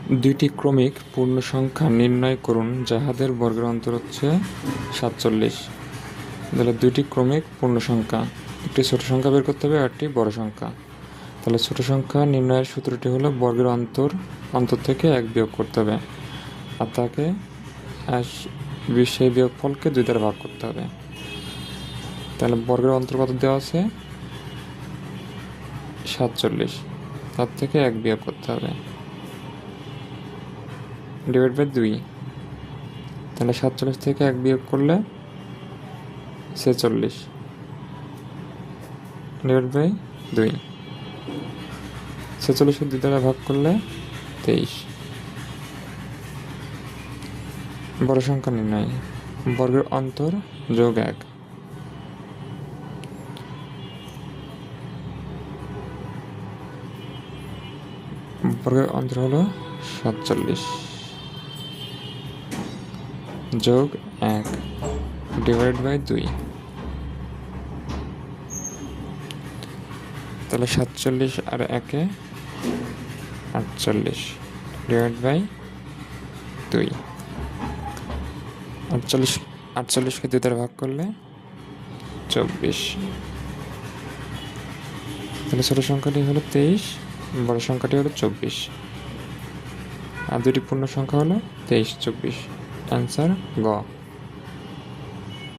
দুইটি ক্রমিক পূর্ণ সংখ্যা নির্ণয় করুন যাহাদের বর্গের অন্তর হচ্ছে 47। তাহলে দুইটি ক্রমিক পূর্ণ সংখ্যা, একটি ছোট সংখ্যা বের করতে হবে আর একটি বড় সংখ্যা। তাহলে ছোট সংখ্যা নির্ণয়ের সূত্রটি হলো বর্গের অন্তর থেকে 1 বিয়োগ করতে হবে, আর তাকে সেই বিয়োগফলকে 2 দ্বারা ভাগ করতে হবে। তাহলে বর্গের অন্তর কত দেওয়া আছে? 47, তার থেকে 1 বিয়োগ করতে হবে, ডিভাইড বাই 2। তাহলে 47 থেকে 1 বিয়োগ করলে 46, ডিভাইড বাই 2। 46কে 2 দ্বারা ভাগ করলে 23। বড় সংখ্যা নির্ণয়, বর্গের অন্তর যোগ 1। বর্গের অন্তর হলো 47 যোগ 1 ডিভাইড বাই 2। তাহলে 47 আর 1-এ 48, ডিভাইড বাই 2। 48কে 2 দ্বারা ভাগ করলে 24। তাহলে ছোট সংখ্যাটি হলো 23, বড় সংখ্যাটি হলো 24, আর দুটি পূর্ণ সংখ্যা হলো 23, 24। অ্যান্সার গ।